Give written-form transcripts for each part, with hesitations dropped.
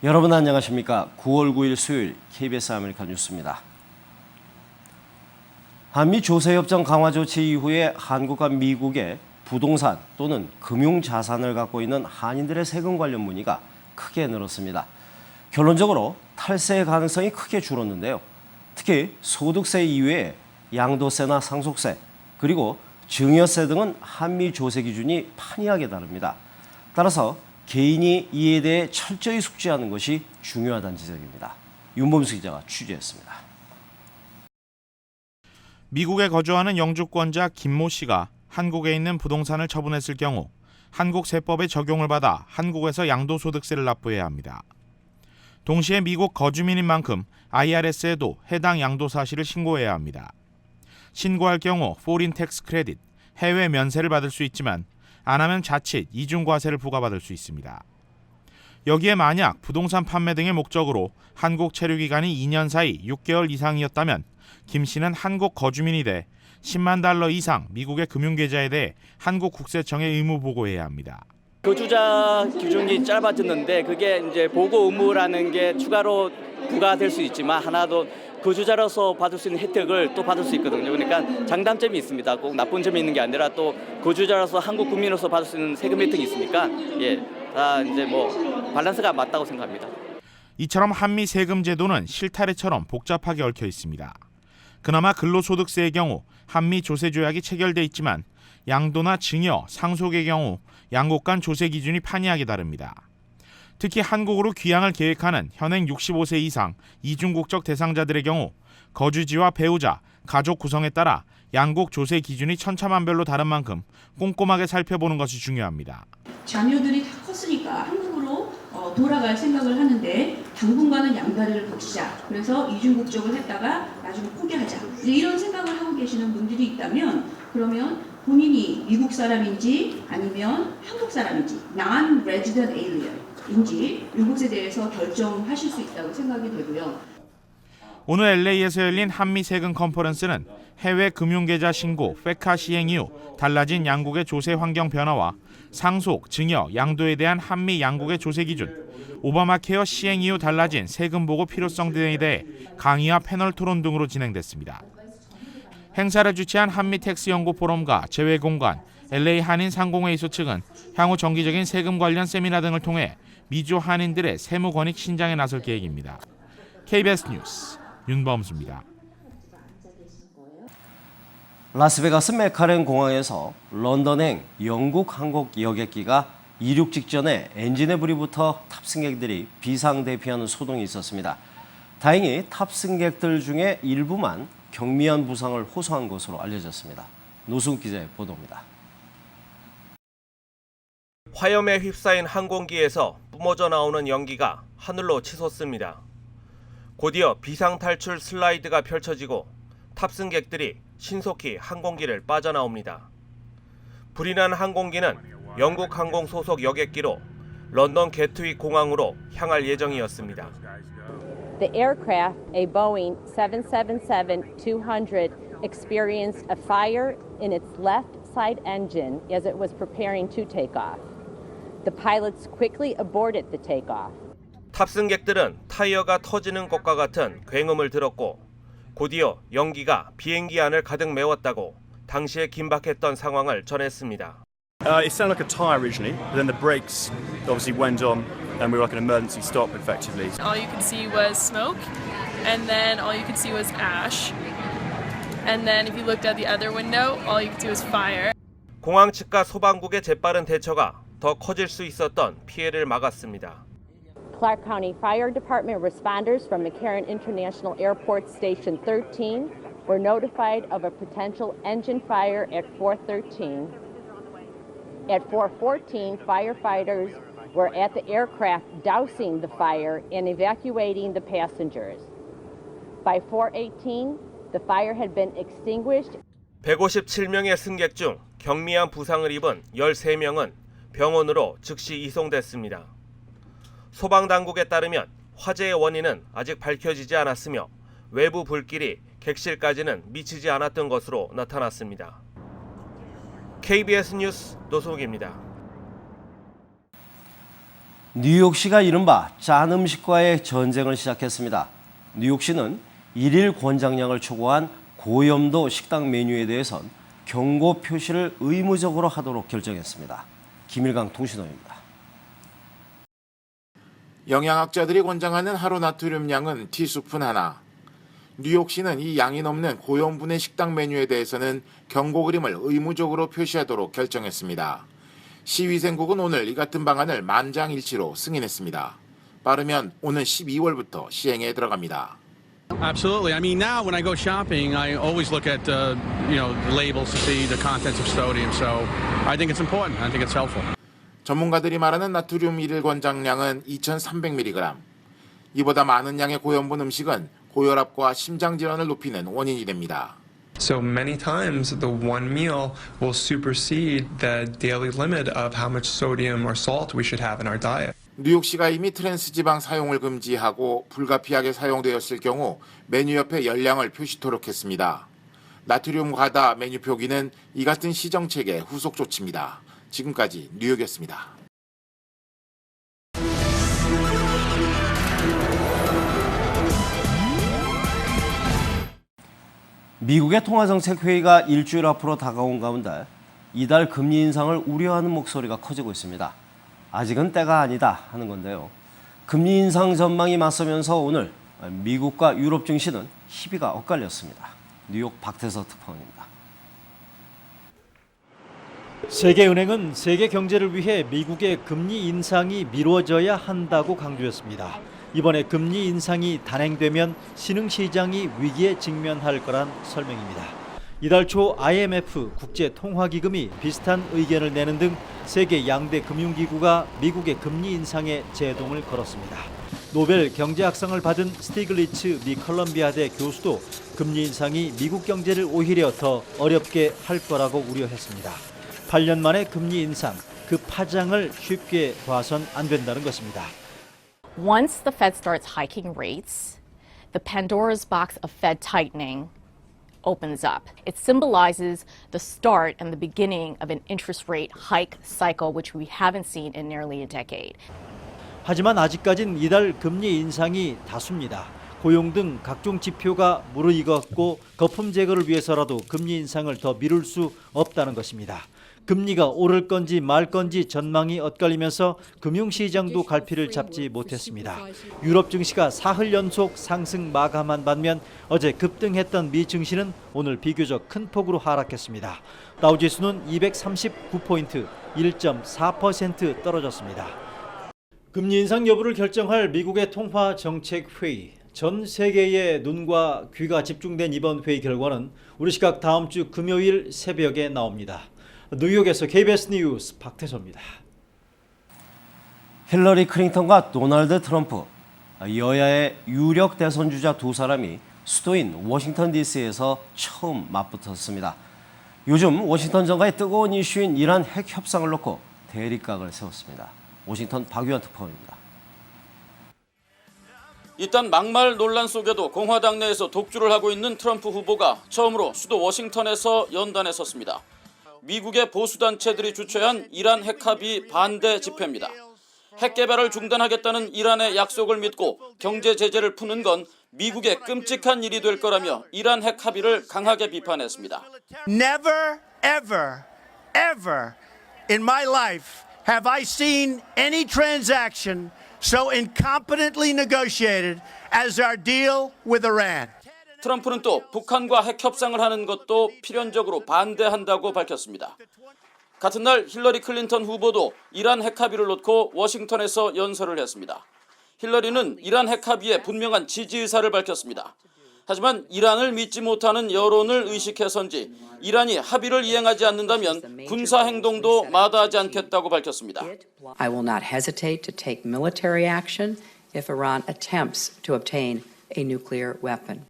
여러분 안녕하십니까? 9월 9일 수요일 KBS 아메리칸 뉴스입니다. 한미 조세협정 강화 조치 이후에 한국과 미국의 부동산 또는 금융자산을 갖고 있는 한인들의 세금 관련 문의가 크게 늘었습니다. 결론적으로 탈세 가능성이 크게 줄었는데요. 특히 소득세 이외에 양도세나 상속세, 그리고 증여세 등은 한미 조세 기준이 판이하게 다릅니다. 따라서 개인이 이에 대해 철저히 숙지하는 것이 중요하다는 지적입니다. 윤범수 기자가 취재했습니다. 미국에 거주하는 영주권자 김모 씨가 한국에 있는 부동산을 처분했을 경우 한국 세법의 적용을 받아 한국에서 양도소득세를 납부해야 합니다. 동시에 미국 거주민인 만큼 IRS에도 해당 양도 사실을 신고해야 합니다. 신고할 경우 Foreign Tax Credit, 해외 면세를 받을 수 있지만 안 하면 자칫 이중과세를 부과받을 수 있습니다. 여기에 만약 부동산 판매 등의 목적으로 한국 체류 기간이 2년 사이 6개월 이상이었다면 김 씨는 한국 거주민이 돼 10만 달러 이상 미국의 금융계좌에 대해 한국 국세청에 의무 보고해야 합니다. 거주자 기준이 짧아졌는데 그게 이제 보고 의무라는 게 추가로 부과될 수 있지만 하나도 거주자로서 받을 수 있는 혜택을 또 받을 수 있거든요. 그러니까 장단점이 있습니다. 꼭 나쁜 점이 있는 게 아니라 또 거주자로서 한국 국민으로서 받을 수 있는 세금 혜택이 있으니까 다 이제 밸런스가 맞다고 생각합니다. 이처럼 한미 세금 제도는 실타래처럼 복잡하게 얽혀 있습니다. 그나마 근로소득세의 경우 한미 조세 조약이 체결돼 있지만 양도나 증여, 상속의 경우 양국 간 조세 기준이 판이하게 다릅니다. 특히 한국으로 귀향을 계획하는 현행 65세 이상 이중국적 대상자들의 경우 거주지와 배우자, 가족 구성에 따라 양국 조세 기준이 천차만별로 다른 만큼 꼼꼼하게 살펴보는 것이 중요합니다. 자녀들이 다 컸으니까 한국으로 돌아갈 생각을 하는데 당분간은 양다리를 거치자. 그래서 이중국적을 했다가 나중에 포기하자. 이런 생각을 하고 계시는 분들이 있다면 그러면 본인이 미국 사람인지 아니면 한국 사람인지 non-resident alien인지 이것에 대해서 결정하실 수 있다고 생각이 되고요. 오늘 LA에서 열린 한미 세금 컨퍼런스는 해외 금융계좌 신고, 페카 시행 이후 달라진 양국의 조세 환경 변화와 상속, 증여, 양도에 대한 한미 양국의 조세 기준, 오바마 케어 시행 이후 달라진 세금 보고 필요성 등에 대해 강의와 패널 토론 등으로 진행됐습니다. 행사를 주최한 한미 텍스 연구 포럼과 재외공간, LA 한인 상공회의소 측은 향후 정기적인 세금 관련 세미나 등을 통해 미주 한인들의 세무 권익 신장에 나설 계획입니다. KBS 뉴스 윤범수입니다. 라스베가스 맥카렌 공항에서 런던행 영국 항공 여객기가 이륙 직전에 엔진에 불이 붙어 탑승객들이 비상대피하는 소동이 있었습니다. 다행히 탑승객들 중에 일부만 경미한 부상을 호소한 것으로 알려졌습니다. 노승욱 기자의 보도입니다. 화염에 휩싸인 항공기에서 뿜어져 나오는 연기가 하늘로 치솟습니다. 곧이어 비상탈출 슬라이드가 펼쳐지고 탑승객들이 신속히 항공기를 빠져나옵니다. 불이 난 항공기는 영국 항공 소속 여객기로 런던 게트윅 공항으로 향할 예정이었습니다. The aircraft, a Boeing 777-200, experienced a fire in its left side engine as it was preparing to take off. The pilots quickly aborted the takeoff. 탑승객들은 타이어가 터지는 것과 같은 굉음을 들었고 곧이어 연기가 비행기 안을 가득 메웠다고 당시에 긴박했던 상황을 전했습니다. It sounded like a tire originally, but then the brakes obviously went on and we were like an emergency stop effectively. All you could see was smoke and then all you could see was ash. And then if you looked out the other window, all you could see was fire. 공항 측과 소방국의 재빠른 대처가 더 커질 수 있었던 피해를 막았습니다. Clark County Fire Department responders from McCarran International Airport Station 13 were notified of a potential engine fire at 413. At 414, firefighters were at the aircraft dousing the fire and evacuating the passengers. By 418, the fire had been extinguished. 157명의 승객 중 경미한 부상을 입은 13명은 병원으로 즉시 이송됐습니다. 소방당국에 따르면 화재의 원인은 아직 밝혀지지 않았으며 외부 불길이 객실까지는 미치지 않았던 것으로 나타났습니다. KBS 뉴스 노승욱입니다. 뉴욕시가 이른바 짠 음식과의 전쟁을 시작했습니다. 뉴욕시는 일일 권장량을 초과한 고염도 식당 메뉴에 대해선 경고 표시를 의무적으로 하도록 결정했습니다. 김일강 통신원입니다. 영양학자들이 권장하는 하루 나트륨량은 티스푼 하나. 뉴욕시는 이 양이 넘는 고염분의 식당 메뉴에 대해서는 경고 그림을 의무적으로 표시하도록 결정했습니다. 시위생국은 오늘 이 같은 방안을 만장일치로 승인했습니다. 빠르면 오는 12월부터 시행에 들어갑니다. Absolutely. I mean, now when I go shopping, I always look at the labels to see the contents of sodium. So I think it's important. I think it's helpful. 전문가들이 말하는 나트륨 일일 권장량은 2,300mg. 이보다 많은 양의 고염분 음식은 고혈압과 심장 질환을 높이는 원인이 됩니다. So many times the one meal will supersede the daily limit of how much sodium or salt we should have in our diet. 뉴욕시가 이미 트랜스 지방 사용을 금지하고 불가피하게 사용되었을 경우 메뉴 옆에 열량을 표시토록 했습니다. 나트륨 과다 메뉴 표기는 이 같은 시정책의 후속 조치입니다. 지금까지 뉴욕이었습니다. 미국의 통화정책회의가 일주일 앞으로 다가온 가운데 이달 금리 인상을 우려하는 목소리가 커지고 있습니다. 아직은 때가 아니다 하는 건데요. 금리 인상 전망이 맞서면서 오늘 미국과 유럽 증시는 희비가 엇갈렸습니다. 뉴욕 박태서 특파원입니다. 세계은행은 세계 경제를 위해 미국의 금리 인상이 미뤄져야 한다고 강조했습니다. 이번에 금리 인상이 단행되면 신흥시장이 위기에 직면할 거란 설명입니다. 이달 초 IMF 국제통화기금이 비슷한 의견을 내는 등 세계 양대 금융기구가 미국의 금리 인상에 제동을 걸었습니다. 노벨 경제학상을 받은 스티글리츠 미 컬럼비아대 교수도 금리 인상이 미국 경제를 오히려 더 어렵게 할 거라고 우려했습니다. 8년 만에 금리 인상, 그 파장을 쉽게 봐선 안 된다는 것입니다. Once the Fed starts hiking rates, the Pandora's box of Fed tightening opens up. It symbolizes the start and the beginning of an interest rate hike cycle, which we haven't seen in nearly a decade. 하지만 아직까진 이달 금리 인상이 다수입니다. 고용 등 각종 지표가 무르익었고 거품 제거를 위해서라도 금리 인상을 더 미룰 수 없다는 것입니다. 금리가 오를 건지 말 건지 전망이 엇갈리면서 금융시장도 갈피를 잡지 못했습니다. 유럽 증시가 사흘 연속 상승 마감한 반면 어제 급등했던 미 증시는 오늘 비교적 큰 폭으로 하락했습니다. 다우지수는 239포인트, 1.4% 떨어졌습니다. 금리 인상 여부를 결정할 미국의 통화정책회의. 전 세계의 눈과 귀가 집중된 이번 회의 결과는 우리 시각 다음 주 금요일 새벽에 나옵니다. 뉴욕에서 KBS 뉴스 박태서입니다. 힐러리 클린턴과 도널드 트럼프, 여야의 유력 대선 주자 두 사람이 수도인 워싱턴 DC에서 처음 맞붙었습니다. 요즘 워싱턴 정가의 뜨거운 이슈인 이란 핵 협상을 놓고 대립각을 세웠습니다. 워싱턴 박유한 특파원입니다. 일단 막말 논란 속에도 공화당 내에서 독주를 하고 있는 트럼프 후보가 처음으로 수도 워싱턴에서 연단에 섰습니다. 미국의 보수단체들이 주최한 이란 핵합의 반대 집회입니다. 핵 개발을 중단하겠다는 이란의 약속을 믿고 경제 제재를 푸는 건 미국의 끔찍한 일이 될 거라며 이란 핵 합의를 강하게 비판했습니다. Never, ever, ever in my life have I seen any transaction so incompetently negotiated as our deal with Iran. 트럼프는 또 북한과 핵 협상을 하는 것도 필연적으로 반대한다고 밝혔습니다. 같은 날 힐러리 클린턴 후보도 이란 핵 합의를 놓고 워싱턴에서 연설을 했습니다. 힐러리는 이란 핵 합의에 분명한 지지 의사를 밝혔습니다. 하지만 이란을 믿지 못하는 여론을 의식해서인지 이란이 합의를 이행하지 않는다면 군사 행동도 마다하지 않겠다고 밝혔습니다. I will not hesitate to take military action if Iran attempts to obtain a nuclear weapon.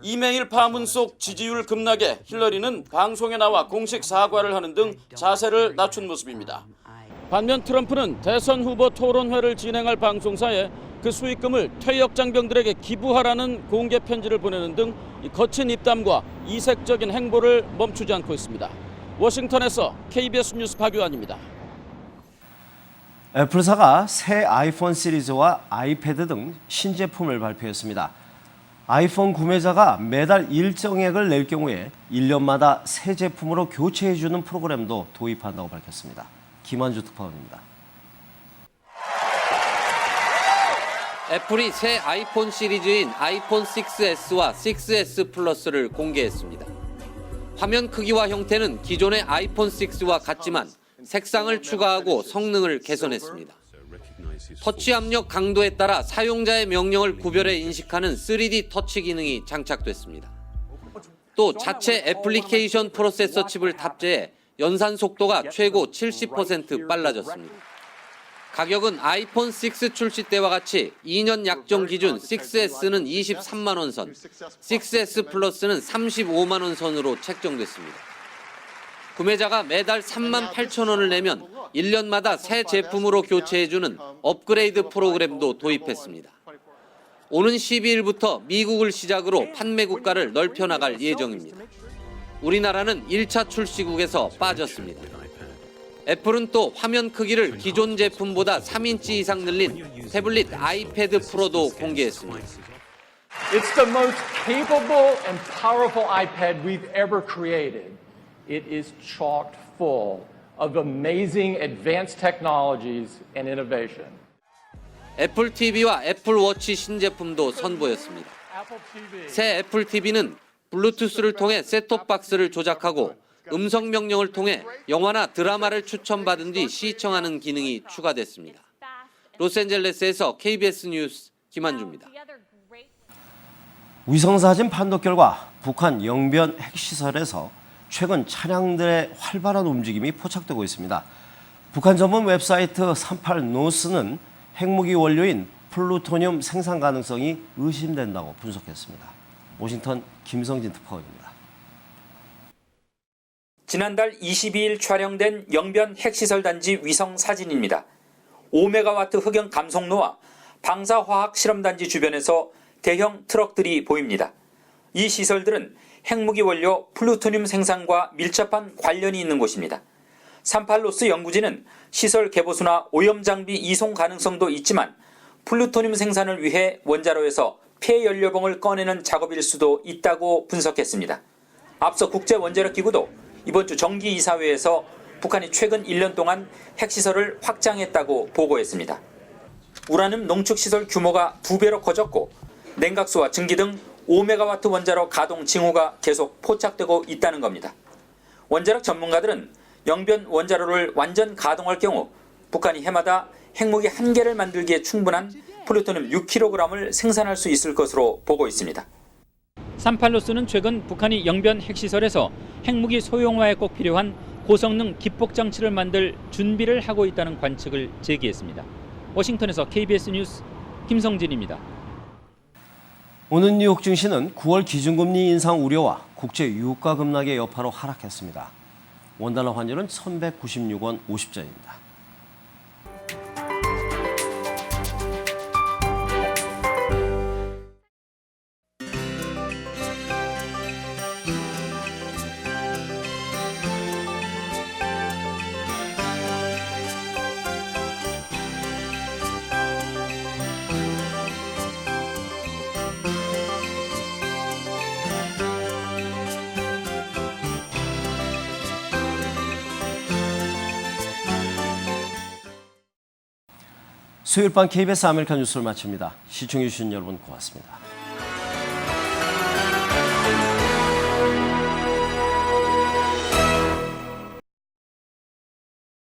이메일 파문 속 지지율 급락에 힐러리는 방송에 나와 공식 사과를 하는 등 자세를 낮춘 모습입니다. 반면 트럼프는 대선 후보 토론회를 진행할 방송사에 그 수익금을 퇴역 장병들에게 기부하라는 공개 편지를 보내는 등 거친 입담과 이색적인 행보를 멈추지 않고 있습니다. 워싱턴에서 KBS 뉴스 박유한입니다. 애플사가 새 아이폰 시리즈와 아이패드 등 신제품을 발표했습니다. 아이폰 구매자가 매달 일정액을 낼 경우에 1년마다 새 제품으로 교체해주는 프로그램도 도입한다고 밝혔습니다. 김한주 특파원입니다. 애플이 새 아이폰 시리즈인 아이폰 6S와 6S 플러스를 공개했습니다. 화면 크기와 형태는 기존의 아이폰 6와 같지만 색상을 추가하고 성능을 개선했습니다. 터치 압력 강도에 따라 사용자의 명령을 구별해 인식하는 3D 터치 기능이 장착됐습니다. 또 자체 애플리케이션 프로세서 칩을 탑재해 연산 속도가 최고 70% 빨라졌습니다. 가격은 아이폰 6 출시 때와 같이 2년 약정 기준 6S는 23만 원 선, 6S 플러스는 35만 원 선으로 책정됐습니다. 구매자가 매달 3만 8천 원을 내면 1년마다 새 제품으로 교체해주는 업그레이드 프로그램도 도입했습니다. 오는 12일부터 미국을 시작으로 판매 국가를 넓혀나갈 예정입니다. 우리나라는 1차 출시국에서 빠졌습니다. 애플은 또 화면 크기를 기존 제품보다 3인치 이상 늘린 태블릿 아이패드 프로도 공개했습니다. It's the most capable and powerful iPad we've ever created. It is chock full of amazing advanced technologies and innovation. 애플 TV와 애플 워치 신제품도 선보였습니다. 새 애플 TV는 블루투스를 통해 셋톱박스를 조작하고 음성 명령을 통해 영화나 드라마를 추천받은 뒤 시청하는 기능이 추가됐습니다. 로스앤젤레스에서 KBS 뉴스 김한주입니다. 위성사진 판독 결과 북한 영변 핵시설에서 최근 차량들의 활발한 움직임이 포착되고 있습니다. 북한 전문 웹사이트 38노스는 핵무기 원료인 플루토늄 생산 가능성이 의심된다고 분석했습니다. 워싱턴 김성진 특파원입니다. 지난달 22일 촬영된 영변 핵시설 단지 위성 사진입니다. 5메가와트 흑연 감속로와 방사화학 실험단지 주변에서 대형 트럭들이 보입니다. 이 시설들은 핵무기 원료 플루토늄 생산과 밀접한 관련이 있는 곳입니다. 38노스 연구진은 시설 개보수나 오염 장비 이송 가능성도 있지만 플루토늄 생산을 위해 원자로에서 폐연료봉을 꺼내는 작업일 수도 있다고 분석했습니다. 앞서 국제원자력기구도 이번 주 정기이사회에서 북한이 최근 1년 동안 핵시설을 확장했다고 보고했습니다. 우라늄 농축시설 규모가 2배로 커졌고 냉각수와 증기 등 5메가와트 원자로 가동 징후가 계속 포착되고 있다는 겁니다. 원자력 전문가들은 영변 원자로를 완전 가동할 경우 북한이 해마다 핵무기 1개를 만들기에 충분한 플루토늄 6kg을 생산할 수 있을 것으로 보고 있습니다. 38노스는 최근 북한이 영변 핵시설에서 핵무기 소형화에 꼭 필요한 고성능 기폭장치를 만들 준비를 하고 있다는 관측을 제기했습니다. 워싱턴에서 KBS 뉴스 김성진입니다. 오늘 뉴욕 증시는 9월 기준금리 인상 우려와 국제 유가 급락의 여파로 하락했습니다. 원달러 환율은 1,196원 50전입니다. 수요일 밤 KBS 아메리칸 뉴스를 마칩니다. 시청해주신 여러분 고맙습니다.